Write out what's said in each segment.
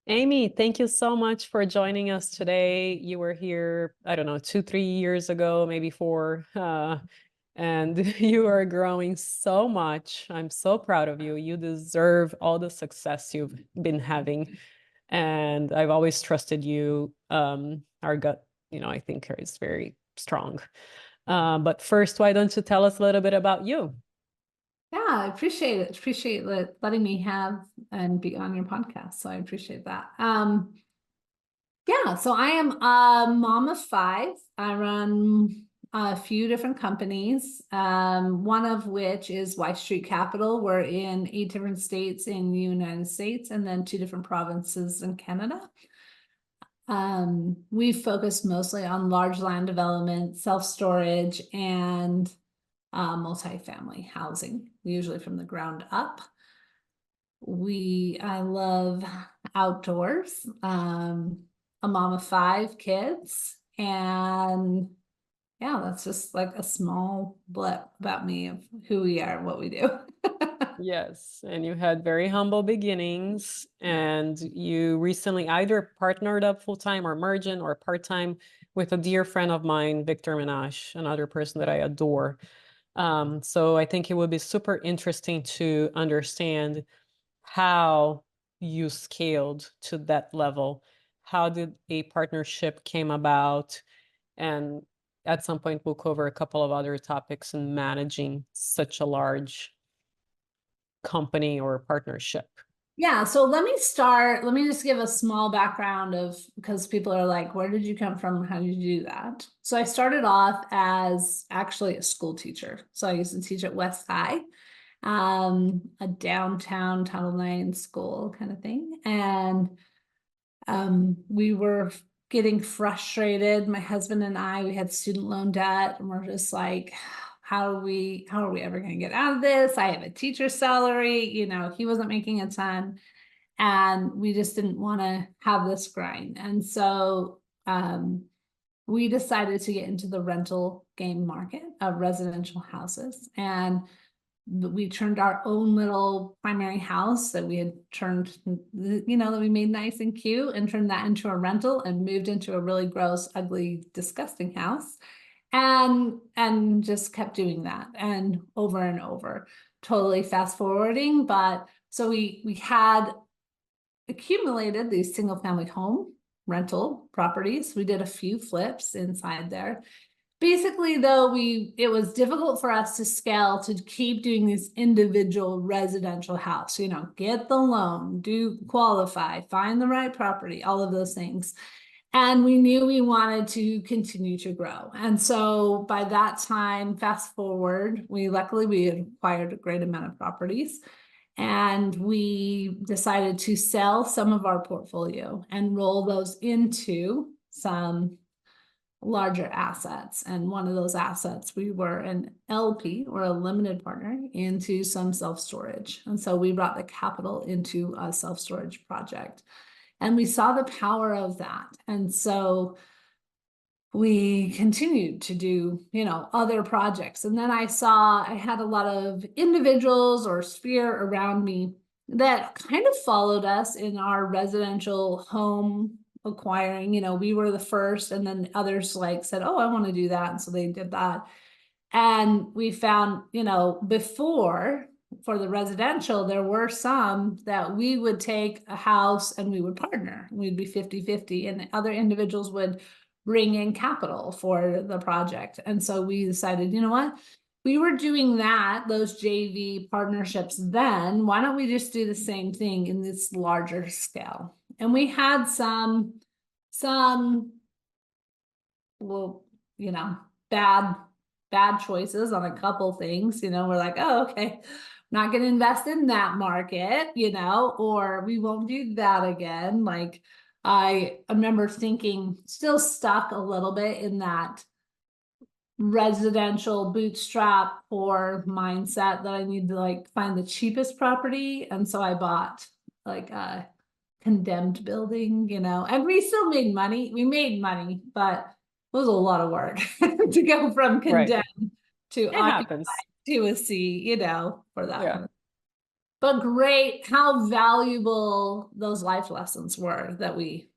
Amy, thank you so much for joining us today. You were here, I don't know, 2, 3 years ago, maybe four, and you are growing so much. I'm so proud of you. You deserve all the success you've been having, and I've always trusted you. Our gut, I think is very strong. But first, why don't you tell us a little bit about you? Yeah, I appreciate it. Appreciate letting me have and be on your podcast. So I appreciate that. Yeah, so I am a mom of five. I run a few different companies, one of which is Y Street Capital. We're in 8 different states in the United States and then 2 different provinces in Canada. We focus mostly on large land development, self-storage, and multifamily housing, usually from the ground up. I love outdoors. A mom of 5 kids, and yeah, that's just like a small blip about me of who we are and what we do. Yes, and you had very humble beginnings, and you recently either partnered up full-time or merging or part-time with a dear friend of mine, Victor Minash, another person that I adore. So I think it would be super interesting to understand how you scaled to that level. How did a partnership came about? And at some point, we'll cover a couple of other topics in managing such a large company or partnership. Yeah, so let me start. Let me just give a small background of because people are like, where did you come from? How did you do that? So I started off as actually a school teacher. So I used to teach at West High, a downtown Title IX school kind of thing. And we were getting frustrated. My husband and we had student loan debt, and we're just like, how are we ever going to get out of this? I have a teacher salary, he wasn't making a ton, and we just didn't want to have this grind. And so we decided to get into the rental game market of residential houses. And we turned our own little primary house that we had turned, that we made nice and cute, and turned that into a rental and moved into a really gross, ugly, disgusting house. And just kept doing that and over, totally fast forwarding. But so we had accumulated these single family home rental properties. We did a few flips inside there. Basically, though, it was difficult for us to scale to keep doing this individual residential house, get the loan, do qualify, find the right property, all of those things. And we knew we wanted to continue to grow. And so by that time, fast forward, luckily we had acquired a great amount of properties. And we decided to sell some of our portfolio and roll those into some larger assets. And one of those assets, we were an LP or a limited partner into some self-storage. And so we brought the capital into a self-storage project. And we saw the power of that. And so we continued to do, other projects. And then I had a lot of individuals or sphere around me that kind of followed us in our residential home acquiring. We were the first, and then others like said, oh, I want to do that. And so they did that. And we found, before for the residential, there were some that we would take a house and we would partner. We'd be 50-50, and other individuals would bring in capital for the project. And so we decided, you know what? We were doing those JV partnerships then. Why don't we just do the same thing in this larger scale? And we had some, well, bad choices on a couple things. We're like, oh, okay, not going to invest in that market, or we won't do that again. Like I remember thinking, still stuck a little bit in that residential bootstrap or mindset that I need to like find the cheapest property. And so I bought like a condemned building, and we still made money. We made money, but it was a lot of work to go from Right. condemned to It occupied happens. to a C, for that Yeah. kind of. but great how valuable those life lessons were that we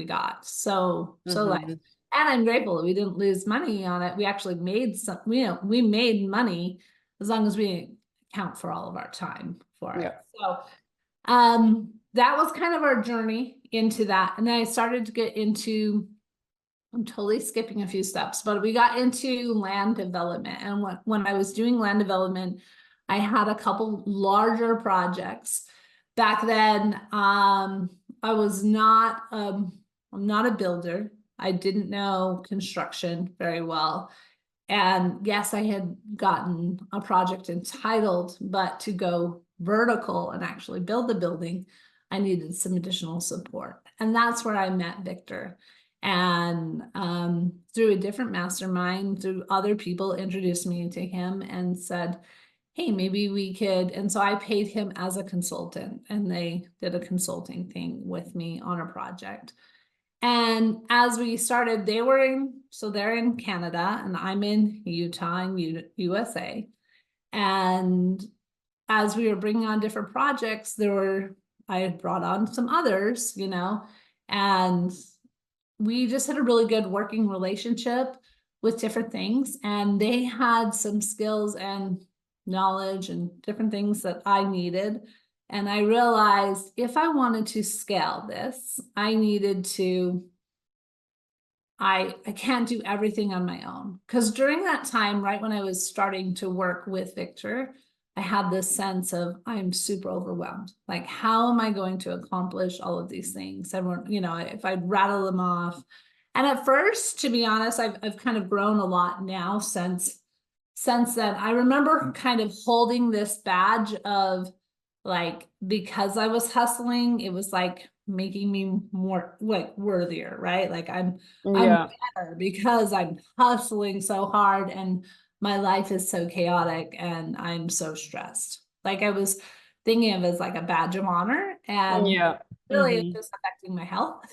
got. So like, Mhm. and I'm grateful that we didn't lose money on it. We actually made some, we made money as long as we account for all of our time for it. Yeah. So that was kind of our journey into that. And then I started to get into, I'm totally skipping a few steps, but we got into land development. And when I was doing land development, I had a couple larger projects. Back then, I was not, I'm not a builder. I didn't know construction very well. And yes, I had gotten a project entitled, but to go vertical and actually build the building, I needed some additional support. And that's where I met Victor. And through a different mastermind, through other people introduced me to him and said, hey, maybe we could. And so I paid him as a consultant, and they did a consulting thing with me on a project. And as we started, they're in Canada and I'm in Utah and USA. And as we were bringing on different projects, I had brought on some others, and we just had a really good working relationship with different things. And they had some skills and knowledge and different things that I needed. And I realized if I wanted to scale this, I needed to, I can't do everything on my own. Because during that time, right when I was starting to work with Victor, I had this sense of I'm super overwhelmed. Like, how am I going to accomplish all of these things? Everyone, if I'd rattle them off. And at first, to be honest, I've kind of grown a lot now since then. I remember kind of holding this badge of like, because I was hustling, it was like making me more like worthier, right? Like I'm Yeah. better because I'm hustling so hard and my life is so chaotic and I'm so stressed. Like I was thinking of it as like a badge of honor, and Yeah. really it's Mhm. just affecting my health.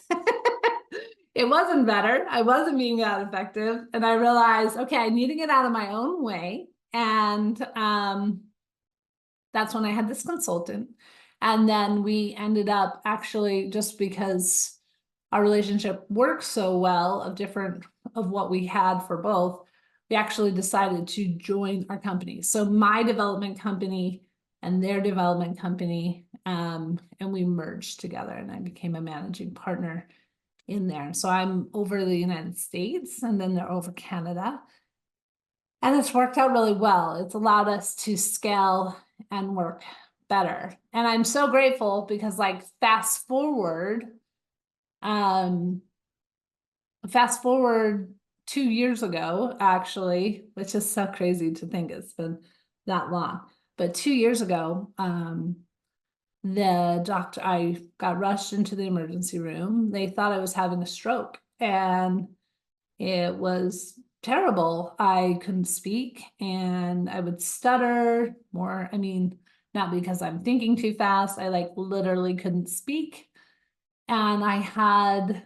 It wasn't better. I wasn't being that effective. And I realized, okay, I need to get out of my own way. And that's when I had this consultant. And then we ended up actually, just because our relationship worked so well of what we had for both, we actually decided to join our company. So my development company and their development company, and we merged together and I became a managing partner in there. So I'm over the United States and then they're over Canada. And it's worked out really well. It's allowed us to scale and work better. And I'm so grateful because like um, fast forward 2 years ago, actually, which is so crazy to think it's been that long. But 2 years ago, I got rushed into the emergency room. They thought I was having a stroke and it was terrible. I couldn't speak and I would stutter more. I mean, not because I'm thinking too fast. I like literally couldn't speak. And I had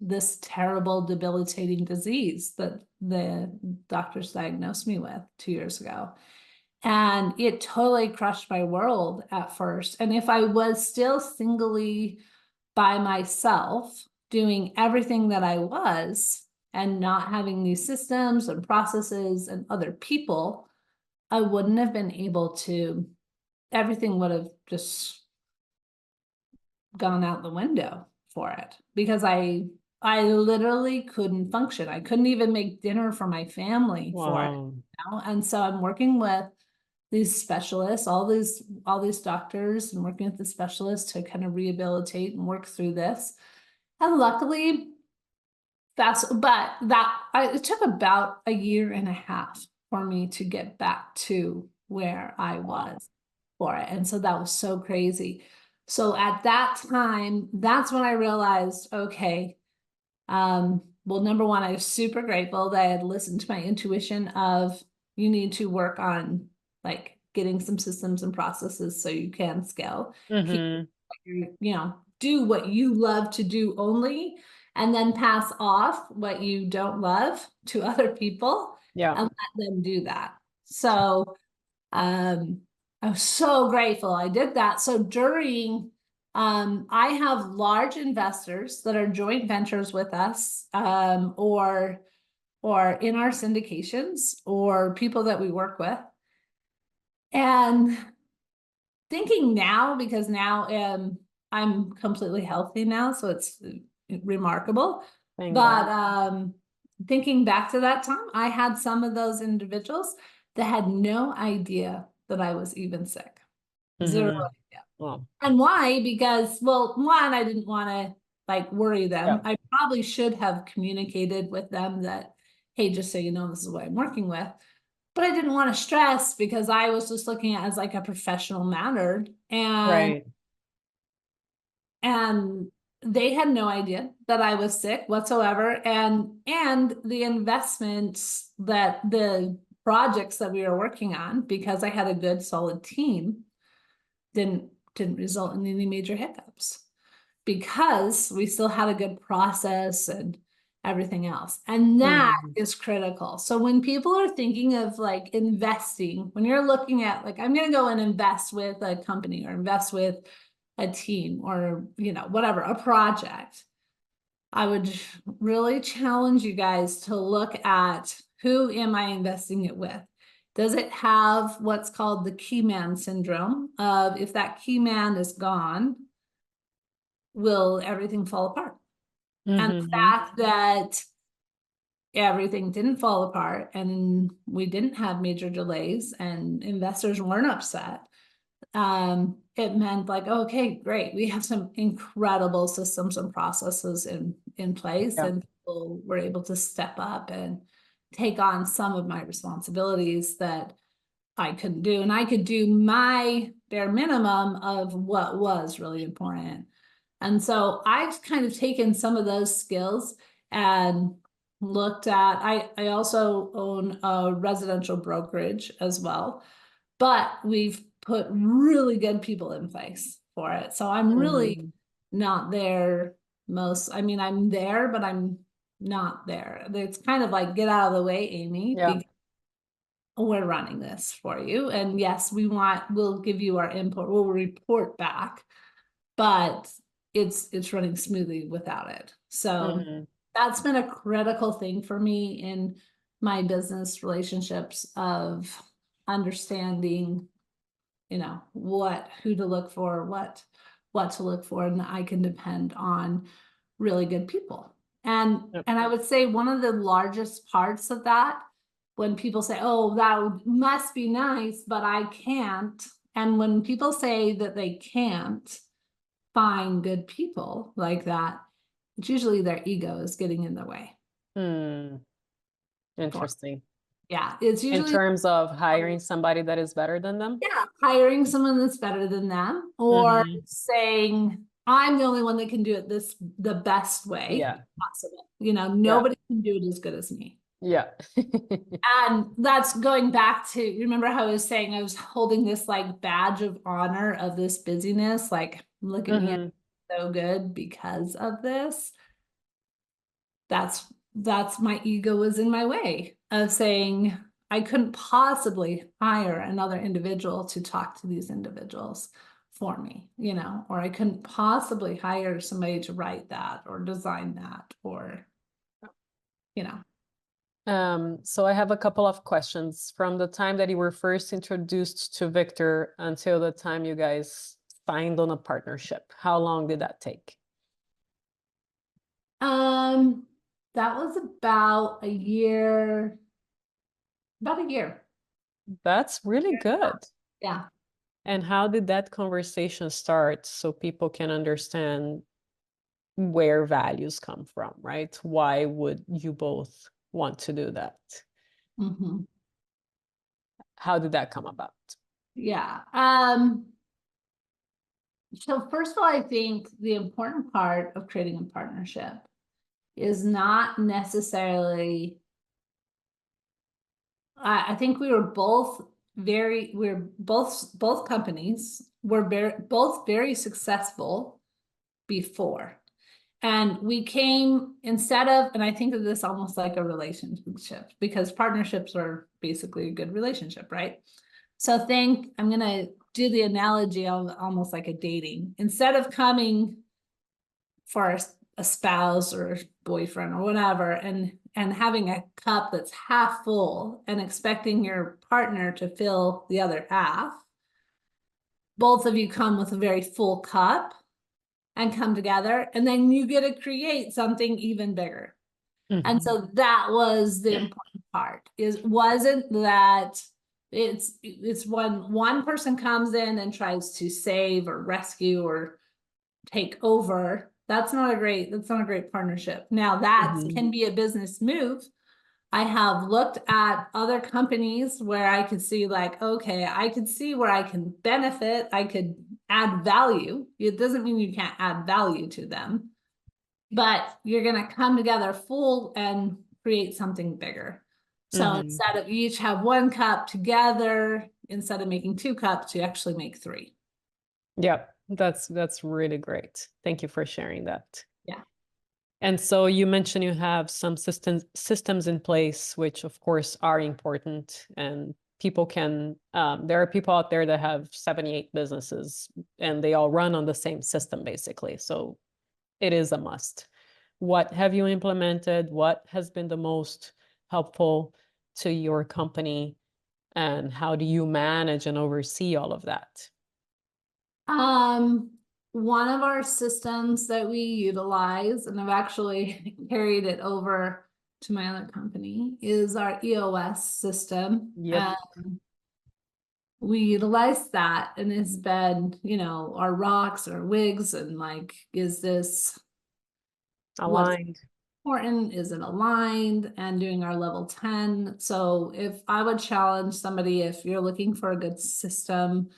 this terrible debilitating disease that the doctors diagnosed me with 2 years ago. And it totally crushed my world at first. And if I was still singly by myself doing everything that I was and not having these systems and processes and other people, I wouldn't have been able to, everything would have just gone out the window for it because I literally couldn't function. I couldn't even make dinner for my family for it. Wow. And so I'm working with these specialists, all these doctors, and working with the specialists to kind of rehabilitate and work through this. And luckily, it took about a year and a half for me to get back to where I was for it. And so that was so crazy. So at that time, that's when I realized, okay, well, number one, I was super grateful that I had listened to my intuition of you need to work on like getting some systems and processes so you can scale. Keep, Mhm. do what you love to do only, and then pass off what you don't love to other people Yeah. and let them do that. So, um, I was so grateful I did that. So during, I have large investors that are joint ventures with us, or in our syndications, or people that we work with. And thinking now, because now I'm completely healthy now, so it's remarkable. Thank But God. thinking back to that time, I had some of those individuals that had no idea that I was even sick. Zero Mhm. idea. Well, And why? Because, well, one, I didn't want to like worry them. yeah. I probably should have communicated with them that, hey, just so you know, this is what I'm working with. But I didn't want to stress because I was just looking at it as like a professional matter. Right. And they had no idea that I was sick whatsoever. And the investments that the projects that we were working on, because I had a good solid team, didn't result in any major hiccups because we still had a good process and everything else. And that Mhm. is critical. So when people are thinking of like investing, when you're looking at like, I'm going to go and invest with a company or invest with a team or, you know, whatever, a project, I would really challenge you guys to look at who am I investing it with? Does it have what's called the key man syndrome of if that key man is gone, will everything fall apart? And the Mhm. fact that everything didn't fall apart and we didn't have major delays and investors weren't upset, it meant like, okay, great, we have some incredible systems and processes in place, Yeah. and people were able to step up and take on some of my responsibilities that I couldn't do, and I could do my bare minimum of what was really important. And so I've kind of taken some of those skills and looked at, I also own a residential brokerage as well, but we've put really good people in place for it. So I'm really Mhm. not there I mean, I'm there, but I'm not there. It's kind of like, get out of the way, Amy, Yeah. because we're running this for you. And yes, we'll give you our input, we'll report back, but it's running smoothly without it. So Mhm. that's been a critical thing for me in my business relationships of understanding, you know, who to look for, what to look for, and I can depend on really good people. And Yep. I would say one of the largest parts of that, when people say, oh, that must be nice, but I can't. And when people say that they can't find good people like that, it's usually their ego is getting in the way. Hmm. For Interesting. Yeah, it's In usually, terms of hiring somebody that is better than them? yeah, hiring someone that's better than them, or Mhm. saying, I'm the only one that can do it the best way Yeah. possible. You know, Yeah. nobody can do it as good as me. Yeah. And that's going back to, you remember how I was saying I was holding this like badge of honor of this busyness, like, look at me, I'm Mhm. so good because of this. That's my ego was in my way of saying I couldn't possibly hire another individual to talk to these individuals for me, you know, or I couldn't possibly hire somebody to write that or design that, or, you know. So I have a couple of questions from the time that you were first introduced to Victor until the time you guys signed on a partnership. How long did that take? Um, that was about a year. That's really good. Yeah. And how did that conversation start so people can understand where values come from, right? Why would you both want to do that? Mhm. How did that come about? Yeah. So first of all, I think the important part of creating a partnership is not necessarily, I think we were both both companies were both very successful before. And we came instead of, and I think of this almost like a relationship, because partnerships are basically a good relationship, right? So I'm going to do the analogy of almost like a dating. Instead of coming for a spouse or boyfriend or whatever, and having a cup that's half full and expecting your partner to fill the other half, both of you come with a very full cup and come together, and then you get to create something even bigger. And so that was the important part, wasn't that it's when one person comes in and tries to save or rescue or take over. That's not a great partnership. Now that can be a business move. I have looked at other companies where I could see like, okay, I could see where I can benefit. I could add value. It doesn't mean you can't add value to them, but you're going to come together full and create something bigger. So instead of you each have one cup together, instead of making 2 cups, you actually make 3. Yep. That's really great. Thank you for sharing that. Yeah. And so you mentioned you have some systems in place, which of course are important, and people can, there are people out there that have 78 businesses and they all run on the same system basically. So it is a must. What have you implemented? What has been the most helpful to your company? And how do you manage and oversee all of that? One of our systems that we utilize, and I've actually carried it over to my other company, is our EOS system. Yep. We utilize that, and it's been, our rocks, our wigs, and like, is this Aligned. important? Is it aligned? And doing our level 10. So if I would challenge somebody, if you're looking for a good system,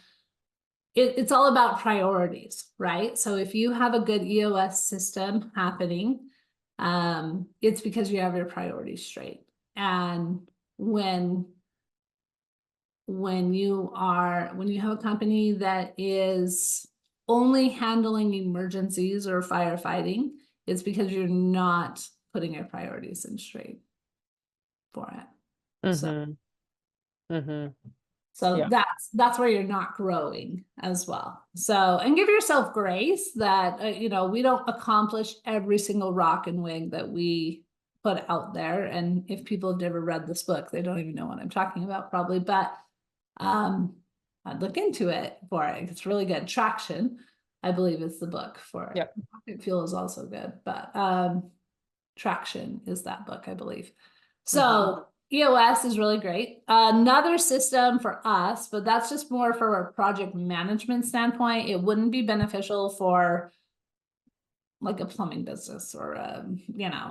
it's all about priorities, right? So if you have a good EOS system happening, it's because you have your priorities straight. And when you have a company that is only handling emergencies or firefighting, it's because you're not putting your priorities in straight for it. So Yeah. that's where you're not growing as well. So, and give yourself grace that, we don't accomplish every single rock and wig that we put out there. And if people have never read this book, they don't even know what I'm talking about probably, but I'd look into it for it. It's really good. Traction, I believe, is the book for it. Yep. Rocket Fuel is also good, but Traction is that book, I believe. So EOS is really great. Another system for us, but that's just more for a project management standpoint. It wouldn't be beneficial for like a plumbing business or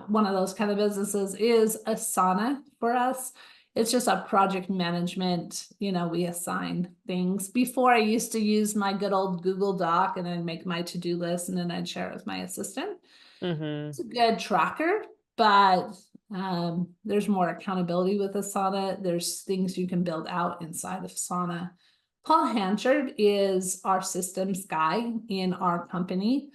one of those kind of businesses, is Asana for us. It's just a project management, we assign things. Before, I used to use my good old Google Doc, and I'd make my to-do list and then I'd share it with my assistant. It's a good tracker, but there's more accountability with Asana. There's things you can build out inside of Asana. Paul Hanchard is our systems guy in our company,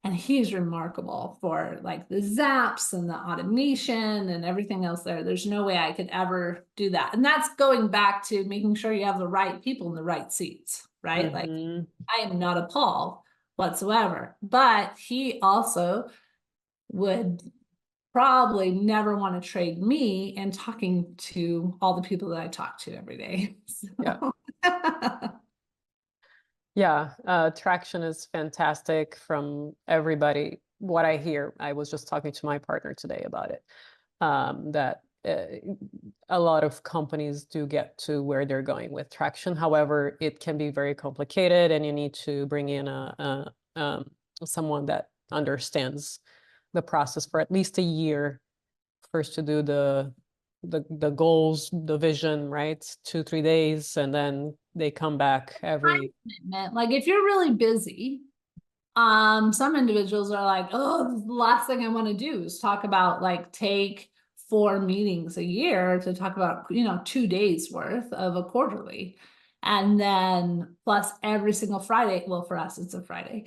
and he's remarkable for like the zaps and the automation and everything else there. There's no way I could ever do that. And that's going back to making sure you have the right people in the right seats, right? Like, I am not a Paul whatsoever, but he also would probably never want to trade me and talking to all the people that I talk to every day. So. Yeah. Yeah, traction is fantastic from everybody. What I hear, I was just talking to my partner today about it, that a lot of companies do get to where they're going with traction. However, it can be very complicated, and you need to bring in someone that understands the process for at least a year, first to do the goals, the vision, right? 2-3 days, and then they come back every. Like if you're really busy, some individuals are like, oh, the last thing I want to do is talk about like take 4 meetings a year to talk about 2 days worth of a quarterly, and then plus every single Friday. Well, for us it's a Friday.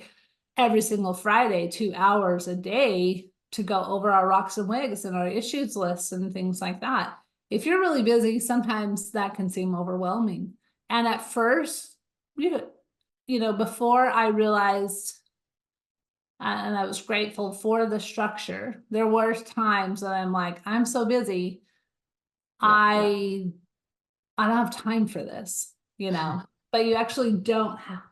Every single Friday, 2 hours a day to go over our rocks and wigs and our issues lists and things like that. If you're really busy, sometimes that can seem overwhelming. And at first, before I realized, and I was grateful for the structure, there were times that I'm like, I'm so busy. I don't have time for this, but you actually don't have,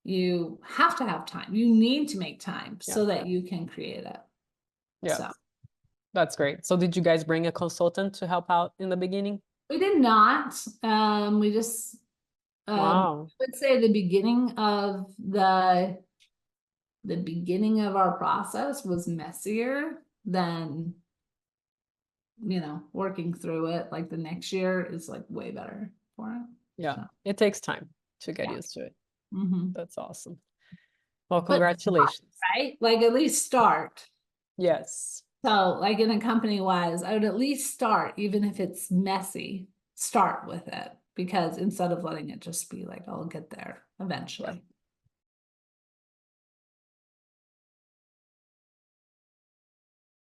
you have to have time. You need to make time so that you can create it. Yeah. So That's great. So did you guys bring a consultant to help out in the beginning? we did not, we just, I Wow. would say the beginning of our process was messier than, working through it. Like the next year is like way better for it. Yeah. So, It takes time to get Yeah. used to it. mhm. That's awesome. Well, But congratulations. right? Like at least start. Yes. So like in a company wise, I would at least start, even if it's messy, start with it. Because instead of letting it just be like, I'll get there eventually.